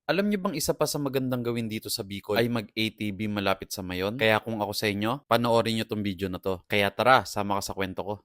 Alam niyo bang isa pa sa magandang gawin dito sa Bicol ay mag-ATV malapit sa Mayon? Kaya kung ako sa inyo, panoorin niyo 'tong video na 'to. Kaya tara, sama ka sa kwento ko.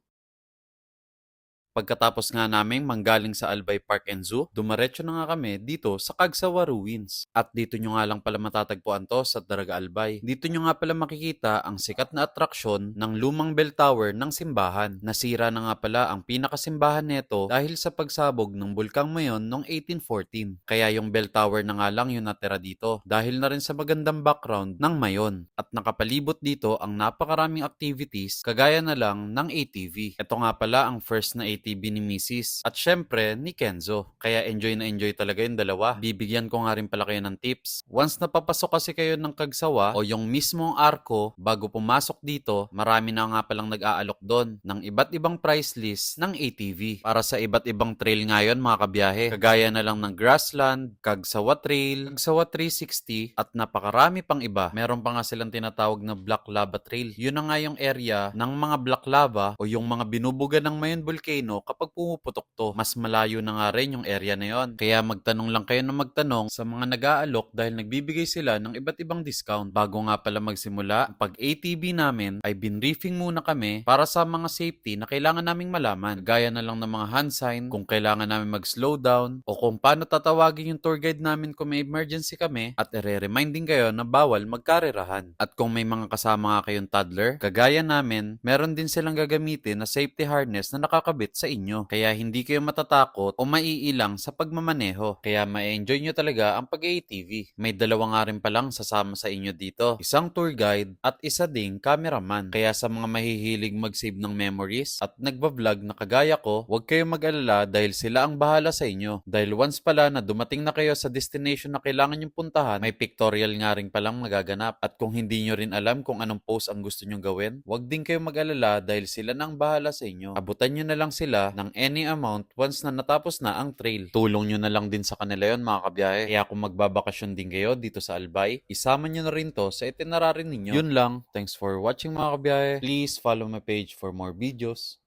Pagkatapos nga naming manggaling sa Albay Park and Zoo, dumiretso na nga kami dito sa Cagsawa Ruins. At dito nyo nga lang pala matatagpuan to sa Daraga Albay. Dito nyo nga pala makikita ang sikat na atraksyon ng lumang bell tower ng simbahan. Nasira na nga pala ang pinakasimbahan nito dahil sa pagsabog ng Bulkang Mayon noong 1814. Kaya yung bell tower na nga lang yung natira dito dahil na rin sa magandang background ng Mayon. At nakapalibot dito ang napakaraming activities kagaya na lang ng ATV. Ito nga pala ang first na ATV ni Mrs. At syempre ni Kenzo. Kaya enjoy na enjoy talaga yung dalawa. Bibigyan ko nga rin pala kayo ng tips. Once napapasok kasi kayo ng Kagsawa o yung mismong arko bago pumasok dito, marami na nga palang nag-aalok doon ng iba't ibang price list ng ATV. Para sa iba't ibang trail ngayon mga kabiyahe. Kagaya na lang ng Grassland, Kagsawa Trail, Kagsawa 360 at napakarami pang iba. Meron pa nga silang tinatawag na Black Lava Trail. Yun na nga yung area ng mga black lava o yung mga binubuga ng Mayon Volcano kapag pumuputok to. Mas malayo na nga rin yung area na yon. Kaya magtanong lang kayo na magtanong sa mga nag-aalok dahil nagbibigay sila ng iba't ibang discount. Bago nga pala magsimula, pag ATV namin ay binriefing muna kami para sa mga safety na kailangan naming malaman. Gaya na lang ng mga hand sign, kung kailangan namin mag-slow down o kung paano tatawagin yung tour guide namin kung may emergency kami at i-remind din kayo na bawal magkarerahan. At kung may mga kasama nga kayong toddler, kagaya namin, meron din silang gagamitin na safety harness na nakakabit sa inyo. Kaya hindi kayo matatakot o maiilang sa pagmamaneho. Kaya ma-enjoy nyo talaga ang pag-ATV. May dalawa nga rin palang sasama sa inyo dito. Isang tour guide at isa ding cameraman. Kaya sa mga mahihilig mag-save ng memories at nagba-vlog na kagaya ko, huwag kayong mag-alala dahil sila ang bahala sa inyo. Dahil once pala na dumating na kayo sa destination na kailangan yung puntahan, may pictorial nga rin palang magaganap. At kung hindi nyo rin alam kung anong pose ang gusto nyong gawin, huwag din kayong mag-alala dahil sila na ang bahala sa inyo. Abutan nyo na lang sila ng any amount once na natapos na ang trail. Tulong nyo na lang din sa kanila yon mga kabiyahe. Kaya kung magbabakasyon din kayo dito sa Albay, isama nyo na rin to sa itinerary ninyo. Yun lang. Thanks for watching mga kabiyahe. Please follow my page for more videos.